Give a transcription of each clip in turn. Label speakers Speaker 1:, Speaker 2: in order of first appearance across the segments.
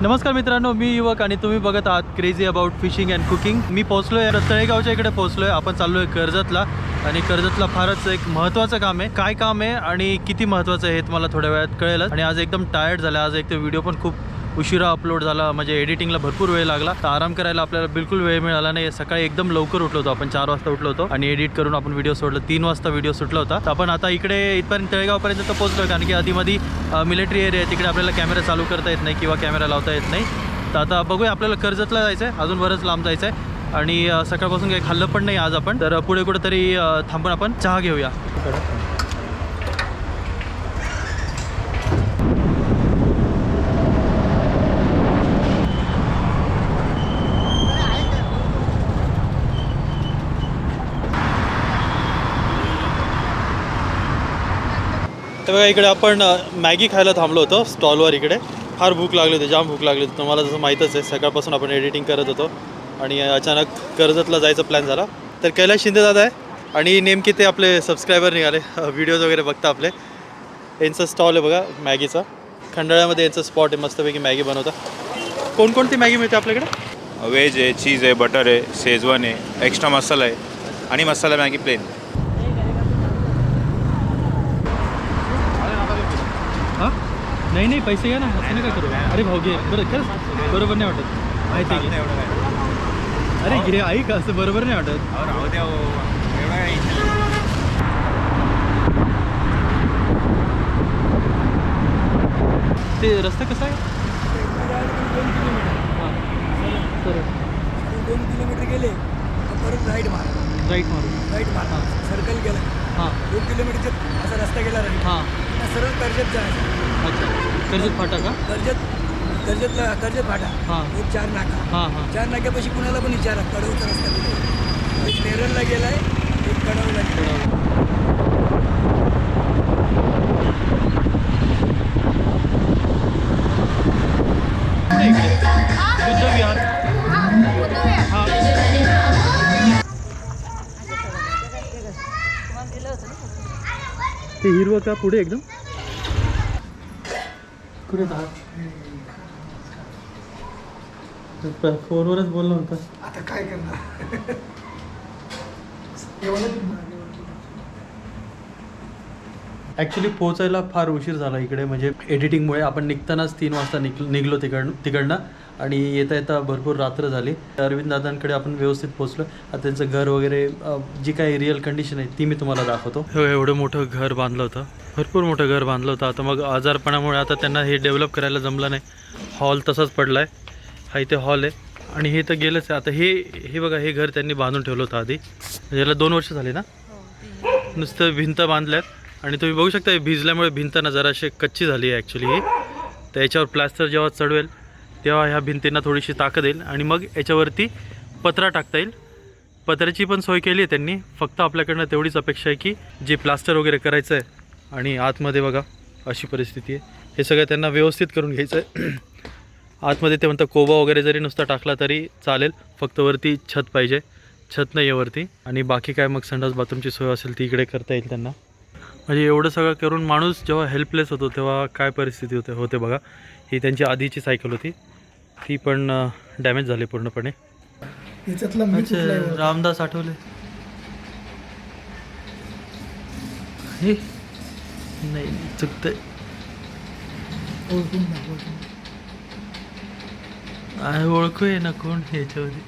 Speaker 1: नमस्कार मित्रांनो, मी युवक आणि तुम्ही बघत आहात crazy about fishing and cooking. मी पोहोचलोय तळेगावच्या इकडे पोहोचलोय। आपण चाललोय कर्जतला आणि कर्जतला फारच एक महत्त्वाचं काम आहे। काय काम आहे आणि किती महत्त्वाचं आहे हे तुम्हाला थोड्या वेळात कळेलच। आणि आज एकदम टायर्ड झाला। आज एक तर व्हिडिओ पण खूप उशिरा अपलोड झाला, म्हणजे एडिटिंगला भरपूर वेळ लागला। तर आराम करायला आपल्याला बिलकुल वेळ मिळाला नाही। सकाळी एकदम लवकर उठलो होतो आपण, 4 वाजता उठलो होतो आणि एडिट करून आपण व्हिडिओ सोडला। 3 वाजता व्हिडिओ सुटला होता। तर आपण आता इकडे इथपर्यंत तळेगावपर्यंत तर पोहोचलोय, कारण की आधीमध्ये मिलिटरी एरिया आहे, तिकडे आपल्याला कॅमेरा चालू करता येत नाही किंवा कॅमेरा लावता येत नाही। तर आता बघूया, आपल्याला कर्जतला जायचं आहे, अजून बरंच लांब जायचं आहे आणि सकाळपासून काही खाल्लं पण नाही आज आपण। तर पुढे कुठेतरी थांबून आपण चहा घेऊया। तर बघा, इकडे आपण मॅगी खायला थांबलो होतो स्टॉलवर। इकडे फार भूक लागली होती, जाम भूक लागली होती। तुम्हाला जसं माहीतच आहे, सकाळपासून आपण एडिटिंग करत होतो आणि अचानक कर्जतला जायचा प्लॅन झाला। तर कैलाश शिंदे दादा आहे आणि नेमके ते आपले सबस्क्रायबर निघाले, व्हिडिओज वगैरे बघता आपले। यांचं स्टॉल आहे बघा मॅगीचा, खंडाळ्यामध्ये यांचं स्पॉट आहे, मस्तपैकी मॅगी बनवता। कोणकोणती मॅगी मिळते आपल्याकडे?
Speaker 2: वेज आहे, चीज आहे, बटर आहे, शेजवान आहे, एक्स्ट्रा मसाला आहे आणि मसाला मॅगी प्लेन।
Speaker 1: हां नाही नाही, पैसे घ्या ना, असं नाही काय करू। अरे भाऊ घे, बरं खरंच बरोबर नाही वाटत, माहिती आहे। अरे घे, ऐक, असं बरोबर नाही वाटत। ते रस्ता कसा आहे? हां सर,
Speaker 3: 2 किलोमीटर गेले परत राईट मार, राईट मार सर्कल गेला।
Speaker 1: हां
Speaker 3: 2 किलोमीटरचा असा रस्ता गेला राईट।
Speaker 1: हां
Speaker 3: सरळ कर्जत जायचं।
Speaker 1: अच्छा, कर्जत फाटा का?
Speaker 3: कर्जत फाटा।
Speaker 1: हां
Speaker 3: एक 4 नाका।
Speaker 1: हां हां
Speaker 3: 4 नाक्यापाशी कुणाला पण विचारा, कडवचा रस्ता कुठे। एक नेरळला गेलाय, एक कडवला गेला।
Speaker 1: बुद्ध विहार। हां ते हिरवं का पुढे एकदम कुठे फोनवरच बोलणं होतं।
Speaker 3: आता काय करणार?
Speaker 1: ॲक्च्युली पोहोचायला फार उशीर झाला इकडे, म्हणजे एडिटिंगमुळे। आपण निघतानाच 3 वाजता निघलो तिकडनं आणि येता येता भरपूर रात्र झाली। अरविंद दादांकडे आपण व्यवस्थित पोहोचलो। आता त्यांचं घर वगैरे जी काही रिअल कंडिशन आहे ती मी तुम्हाला दाखवतो। एवढं मोठं घर बांधलं होतं, भरपूर मोठं घर बांधलं होतं। आता मग आजारपणामुळे आता त्यांना हे डेव्हलप करायला जमलं नाही। हॉल तसाच पडला आहे, हा इथे हॉल आहे आणि हे तर गेलंच आहे। आता हे बघा, हे घर त्यांनी बांधून ठेवलं होतं आधी, म्हणजे याला 2 वर्ष झाली ना। नुसतं भिंत बांधल्यात आणि तुम्ही बघू शकता भिजल्यामुळे भिंत ना जराशी कच्ची झाली आहे ॲक्च्युली ही। तर याच्यावर प्लास्टर जेव्हा चढवेल तेव्हा ह्या भिंतींना थोडीशी ताकद येईल आणि मग याच्यावरती पत्रा टाकता येईल। पत्र्याची पण सोय केली आहे त्यांनी, फक्त आपल्याकडनं तेवढीच अपेक्षा आहे की जे प्लास्टर वगैरे करायचं आहे। आणि आतमध्ये बघा अशी परिस्थिती आहे, हे सगळं त्यांना व्यवस्थित करून घ्यायचं आहे। आतमध्ये ते म्हणतात कोबा वगैरे जरी नुसता टाकला तरी चालेल, फक्त वरती छत पाहिजे, छत नाही आहे वरती। आणि बाकी काय मग संडास बाथरूमची सोय असेल ती इकडे करता येईल त्यांना। म्हणजे एवढं सगळं करून माणूस जेव्हा हेल्पलेस होतो तेव्हा काय परिस्थिती होते बघा। ही त्यांची आधीची सायकल होती, ती पण डॅमेज झाली पूर्णपणे। अच्छा, रामदास आठवले हे नाही चुकतंय, ओळखू आहे ना कोण ह्याच्यामध्ये।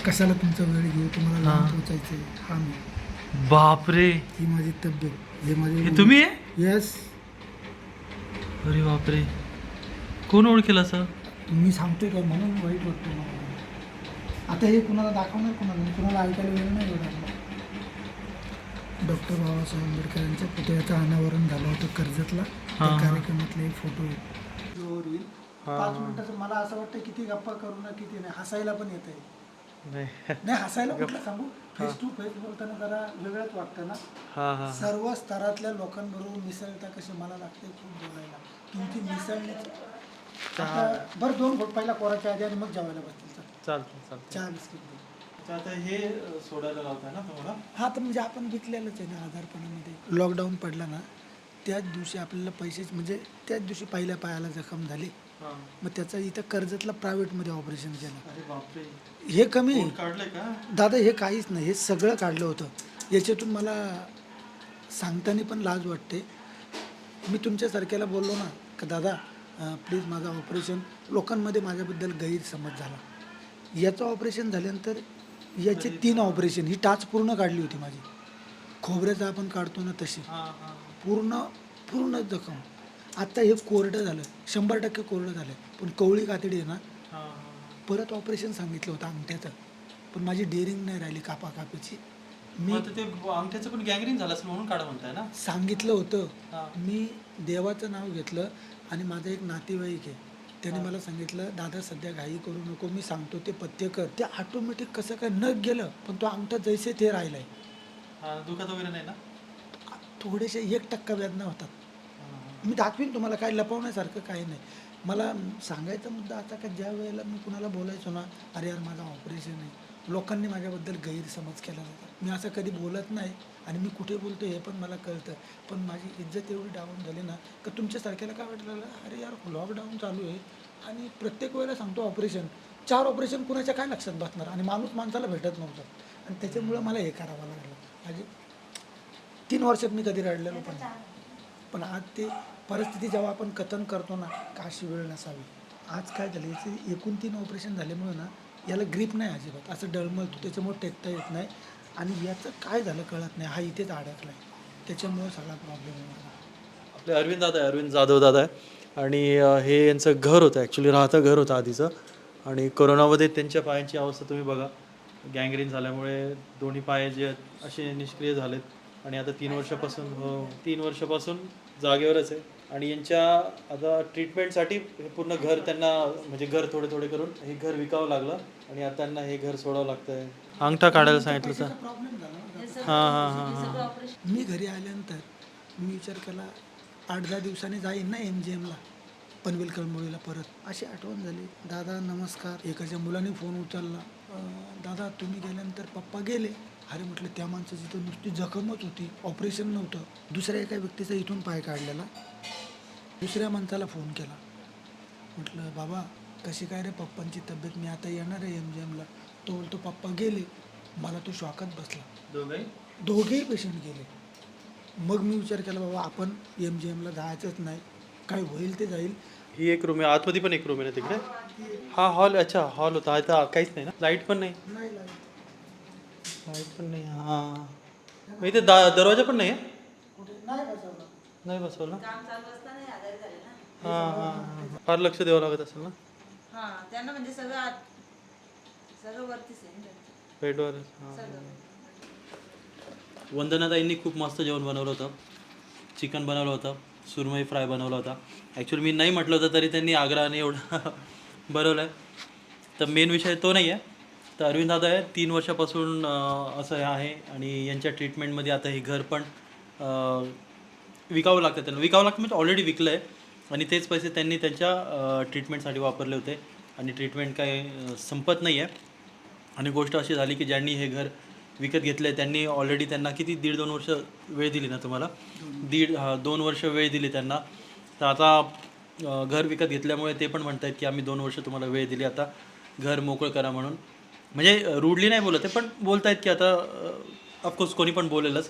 Speaker 3: कशाला तुमचा वेळ घेऊ, तुम्हाला लांब पोहोचायचंय। हा मी,
Speaker 1: बापरे,
Speaker 3: ही माझी तब्येत, हे माझे
Speaker 1: हे तुम्ही आहे?
Speaker 3: यस।
Speaker 1: अरे बापरे, कोण ओळखेल असं?
Speaker 3: मी सांगतोय काय, म्हणून वाईट वाटतं मला। आता हे कुणाला दाखवणार, कुणाला ऐकायला वेळ नाही एवढा। डॉक्टर बाबासाहेब आंबेडकर यांच्या पुतळ्याचं अनावरण झालं होतं कर्जतला। त्या कार्यक्रमातले फोटो 5 मिनिटाचं। मला असं वाटतं किती गप्पा करू ना, किती नाही, हसायला पण येत आहे। नाही हसायला कुठलं सांगू, फेस टू फेस बोलताना जरा वेगळंच वाटतं ना। सर्व स्तरातल्या लोकांबरोबर मिसळता कसे मला लागते खूप बोलायला, तुमची मिसळण्याची। बरं 2 घोट पहिला कोराच्या आधी आणि मग जेवायला बसतील।
Speaker 1: चालतं
Speaker 3: चहा बिस्किट
Speaker 1: आता हे सोडायला लावताय ना तुम्हाला?
Speaker 3: हा, तर म्हणजे आपण घेतलेलंच आहे ना आजारपणामध्ये। लॉकडाऊन पडला ना त्याच दिवशी आपल्याला पैसे, म्हणजे त्याच दिवशी पहिल्या पायाला जखम झाली। मग त्याचा इथं कर्जतला प्रायव्हेटमध्ये ऑपरेशन केलं.
Speaker 1: अरे बापरे,
Speaker 3: हे कमी
Speaker 1: काढलंय का?
Speaker 3: दादा, हे काहीच नाही, हे सगळं काढलं होतं. याच्यातून मला सांगताना पण लाज वाटते. मी तुमच्यासारख्याला बोललो ना का दादा प्लीज माझं ऑपरेशन, लोकांमध्ये माझ्याबद्दल गैरसमज झाला. याचं ऑपरेशन झाल्यानंतर याचे 3 ऑपरेशन, ही टाच पूर्ण काढली होती माझी. खोबऱ्याचं आपण काढतो ना तशी पूर्ण पूर्ण जखम. आत्ता हे कोरडं झालं, 100% कोरडं झालं. पण कवळी कातडी आहे ना, परत ऑपरेशन सांगितलं होतं अंगठ्याचं, पण माझी डेअरिंग नाही राहिली कापाकापीची. मी
Speaker 1: ते अंगठ्याचं पण गँग्रीन झालं असं म्हणून काढा म्हणताय ना?
Speaker 3: सांगितलं होतं. मी देवाचं नाव घेतलं आणि माझा एक नातेवाईक आहे, त्याने मला सांगितलं दादा सध्या घाई करू नको, मी सांगतो ते पथ्य कर. ते ऑटोमॅटिक कसं काय न गेलं, पण तो अंगठा जैसे ते राहिलाय.
Speaker 1: दुखत वगैरे नाही ना?
Speaker 3: थोडेसे 1% वेदना होतात. मी दाखवीन तुम्हाला, काय लपवण्यासारखं काही नाही. मला सांगायचा मुद्दा असा का ज्या वेळेला मी कुणाला बोलायचो ना, अरे यार माझं ऑपरेशन आहे, लोकांनी माझ्याबद्दल गैरसमज केला जातो. मी असं कधी बोलत नाही आणि मी कुठे बोलतो हे पण मला कळतं. पण माझी इज्जत एवढी डाऊन झाली ना का तुमच्यासारख्याला काय वाटलं, अरे यार लॉकडाऊन चालू आहे आणि प्रत्येक वेळेला सांगतो ऑपरेशन, 4 ऑपरेशन कुणाच्या काय लक्षात बसणार, आणि माणूस माणसाला भेटत नव्हतं. आणि त्याच्यामुळं मला हे करावं लागलं. माझी 3 वर्षात मी कधी रडलेलो पण आज ते परिस्थिती जेव्हा आपण कथन करतो ना का अशी वेळ नसावी. आज काय झालं, याचे एकूण 3 ऑपरेशन झाल्यामुळे ना याला ग्रीप नाही अजिबात, असं डळमळतो, त्याच्यामुळे टेकता येत नाही. आणि याचं काय झालं कळत नाही, हा इथेच अडकला आहे, त्याच्यामुळे सगळा प्रॉब्लेम आहे.
Speaker 1: आपले अरविंद दादा आहे, अरविंद जाधव दादा आहे. आणि हे यांचं घर होतं, ॲक्च्युली राहतं घर होतं आधीचं. आणि कोरोनामध्ये त्यांच्या पायांची अवस्था तुम्ही बघा, गँग्रीन झाल्यामुळे दोन्ही पाय जे आहेत असे निष्क्रिय झालेत. आणि आता 3 वर्षापासून जागेवरच आहे. आणि यांच्या आता ट्रीटमेंटसाठी हे पूर्ण घर त्यांना, म्हणजे घर थोडे थोडे करून हे घर विकावं लागलं. आणि आता त्यांना हे घर सोडावं लागतं आहे. अंगठा काढायला सांगितलं तर
Speaker 3: प्रॉब्लेम झाला.
Speaker 1: हां.
Speaker 3: मी घरी आल्यानंतर मी विचार केला 8-10 दिवसांनी जाईन ना MGMला, पनवेल कळंबोळीला परत. अशी आठवण झाली, दादा नमस्कार. एकाच्या मुलाने फोन उचलला, दादा तुम्ही गेल्यानंतर पप्पा गेले. अरे म्हटलं, त्या माणसाची तर नुसती जखमच होती, ऑपरेशन नव्हतं. दुसऱ्या एका व्यक्तीचा इथून पाय काढलेला. दुसऱ्या माणसाला फोन केला, म्हटलं बाबा कशी काय रे पप्पांची तब्येत, मी आता येणार आहे MGMला. तो बोलतो पप्पा गेले. मला तो शॉकच बसला. दोघेही पेशंट गेले. मग मी विचार केला बाबा आपण MGMला जायचंच नाही, काय होईल ते जाईल.
Speaker 1: ही एक रूम आहे, आतमध्ये पण एक रूम आहे ना तिकडे. हा हॉल, अच्छा हॉल होता. आता काहीच नाही ना, लाईट पण नाही. लाईट पण नाही. हां, इथे दरवाजा पण नाही आहे. नाही बसवला. हां, फार लक्ष द्यावं लागत असेल ना.
Speaker 4: त्यांना म्हणजे सगळं वरतीच आहे
Speaker 1: बेडवर. वंदनाताईंनी खूप मस्त जेवण बनवलं होतं. चिकन बनवलं होतं, सुरमई फ्राय बनवला होता. ॲक्च्युली मी नाही म्हटलं होतं तरी त्यांनी आग्रहाने एवढं बनवलं आहे. तर मेन विषय तो नाही आहे. तर अरविंद दादा आहे, 3 वर्षापासून असं आहे. आणि यांच्या ट्रीटमेंटमध्ये आता हे घर पण विकावं लागतं त्यांना. विकावं लागतं म्हणजे ऑलरेडी विकलं आहे. आणि तेच पैसे त्यांनी त्यांच्या ट्रीटमेंटसाठी वापरले होते. आणि ट्रीटमेंट काय संपत नाही आहे. आणि गोष्ट अशी झाली की ज्यांनी हे घर विकत घेतलं आहे त्यांनी ऑलरेडी त्यांना किती 1.5-2 वर्ष वेळ दिली ना तुम्हाला. 2 वर्ष वेळ दिली त्यांना. तर आता घर विकत घेतल्यामुळे ते पण म्हणत आहेत की आम्ही 2 वर्ष तुम्हाला वेळ दिली, आता घर मोकळं करा म्हणून. म्हणजे रूडली नाही बोलत आहे, पण बोलत आहेत की आता ऑफकोर्स कोणी पण बोलेलच.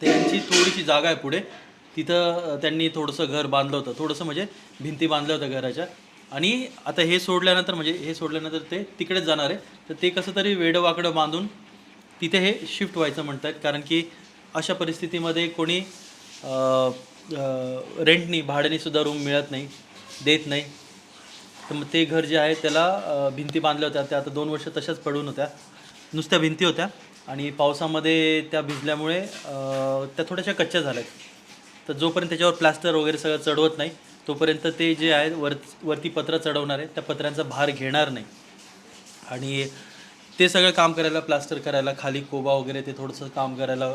Speaker 1: त्यांची थोडीशी जागा आहे पुढे, तिथं त्यांनी थोडंसं घर बांधलं होतं. थोडंसं म्हणजे भिंती बांधल्या होत्या घराच्या. आणि आता हे सोडल्यानंतर ते तिकडेच जाणार आहे. तर ते कसं तरी वेडंवाकडं बांधून तिथे हे शिफ्ट व्हायचं म्हणत आहेत. कारण की अशा परिस्थितीमध्ये कोणी रेंटनी, भाड्यानेसुद्धा रूम मिळत नाही, देत नाही. तर मग ते घर जे आहे त्याला भिंती बांधल्या होत्या, त्या आता 2 वर्ष तशाच पडून होत्या, नुसत्या भिंती होत्या. आणि पावसामध्ये त्या भिजल्यामुळे त्या थोड्याशा कच्च्या झाल्या. तर जोपर्यंत त्याच्यावर प्लास्टर वगैरे सगळं चढवत नाही तोपर्यंत ते जे आहे वरती पत्र चढवणार आहे त्या पत्र्यांचा भार घेणार नाही. आणि ते सगळं काम करायला, प्लास्टर करायला, खाली कोबा वगैरे ते थोडंसं काम करायला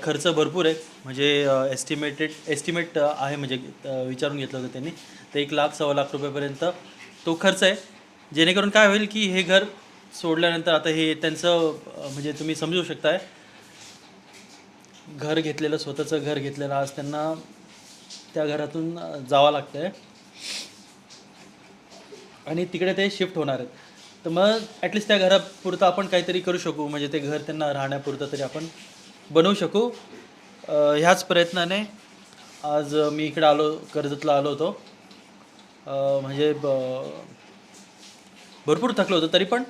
Speaker 1: खर्च भरपूर आहे. म्हणजे एस्टिमेट आहे, म्हणजे विचारून घेतलं होतं त्यांनी. तर 1-1.25 लाख रुपयापर्यंत तो खर्च आहे. जेणेकरून काय होईल की हे घर सोडल्यानंतर आता हे त्यांचं म्हणजे तुम्ही समजू शकताय, घर घेतलेलं, स्वतःचं घर घेतलेलं, आज त्यांना त्या घरातून जावं लागतं आहे. आणि तिकडे ते शिफ्ट होणार आहेत. तर मग ॲटलिस्ट त्या घरापुरतं आपण काहीतरी करू शकू, म्हणजे ते घर त्यांना राहण्यापुरतं तरी आपण बनवू शकू. ह्याच प्रयत्नाने आज मी इकडे आलो, कर्जतला आलो होतो. म्हणजे भरपूर थकलो होतो, तरी पण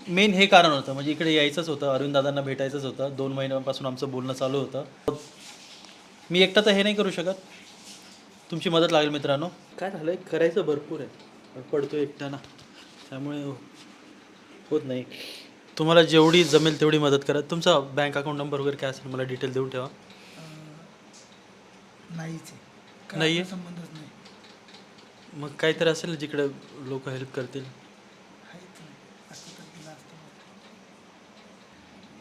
Speaker 1: मेन हे कारण होतं, म्हणजे इकडे यायचंच होतं, अरविंद दादांना भेटायचंच होतं. 2 महिन्यांपासून आमचं बोलणं चालू होतं. मी एकटा तर हे नाही करू शकत, तुमची मदत लागेल मित्रांनो. काय झालं, करायचं भरपूर आहे, पडतो एकट्यानं, त्यामुळे होत नाही. तुम्हाला जेवढी जमेल तेवढी मदत करा. तुमचा बँक अकाउंट नंबर वगैरे काय असेल मला डिटेल देऊन ठेवा.
Speaker 3: नाहीच आहे, काय
Speaker 1: नाही आहे?
Speaker 3: आपला संबंधच नाही.
Speaker 1: मग काहीतरी असेल जिकडे लोक हेल्प करतील.
Speaker 3: काहीच नाही, असं तर दिलं असतं मला.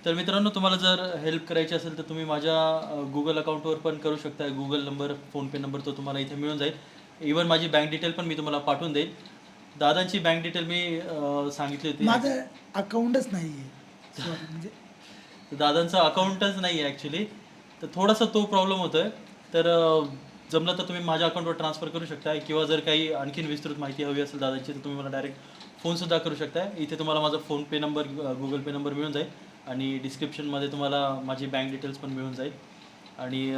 Speaker 1: तर मित्रांनो, तुम्हाला जर हेल्प करायची असेल तर तुम्ही माझ्या गुगल अकाउंटवर पण करू शकता. गुगल नंबर, फोनपे नंबर तो तुम्हाला इथे मिळून जाईल. इवन माझी बँक डिटेल पण मी तुम्हाला पाठवून देईल. दादांची बँक डिटेल मी सांगितली होती.
Speaker 3: माझं अकाउंटच नाही आहे, सॉरी, म्हणजे
Speaker 1: दादांचं अकाउंटच नाही आहे ॲक्च्युली, तर थोडासा तो प्रॉब्लेम होतो आहे. तर जमलं तर तुम्ही माझ्या अकाउंटवर ट्रान्सफर करू शकता, किंवा जर काही आणखीन विस्तृत माहिती हवी असेल दादांची तर तुम्ही मला डायरेक्ट फोनसुद्धा करू शकता. इथे तुम्हाला माझा फोनपे नंबर, गुगल पे नंबर मिळून जाईल, आणि डिस्क्रिप्शनमध्ये तुम्हाला माझी बँक डिटेल्स पण मिळून जाईल. आणि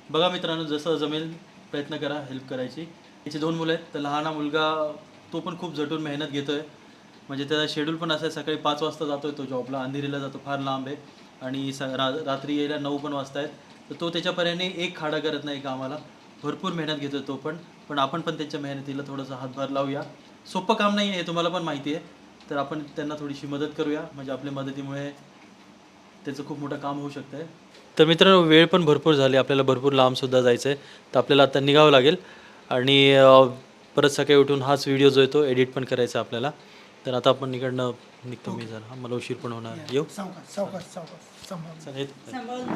Speaker 1: बघा मित्रांनो, जसं जमेल प्रयत्न करा हेल्प करायची. याची 2 मुलं आहेत. तर लहाना मुलगा तो पण खूप झटून मेहनत घेतो आहे, म्हणजे त्याचा शेड्यूल पण असं आहे, सकाळी 5 वाजता जातो आहे तो जॉबला, अंधेरीला जातो, फार लांब आहे, आणि रात्री यायला 9 पण वाजता आहेत. तर तो त्याच्यापर्यंत एक खाडा करत नाही कामाला, भरपूर मेहनत घेतो तो पण आपण पण त्यांच्या मेहनतीला थोडासा हातभार लावूया. सोपं काम नाही आहे, तुम्हाला पण माहिती आहे. तर आपण त्यांना थोडीशी मदत करूया, म्हणजे आपल्या मदतीमुळे त्याचं खूप मोठं काम होऊ शकतं आहे. तर मित्रांनो, वेळ पण भरपूर झाली, आपल्याला भरपूर लांबसुद्धा जायचं आहे, तर आपल्याला आता निघावं लागेल. आणि परत सकाळी उठून हाच व्हिडिओ जो आहे तो एडिट पण करायचा आपल्याला. तर आता आपण इकडनं निघतो मी जरा, मला उशीर पण होणार. येऊ
Speaker 3: सावकाश सावकाश सावकाश सांभाळून.
Speaker 1: चला, येतो.
Speaker 4: सांभाळून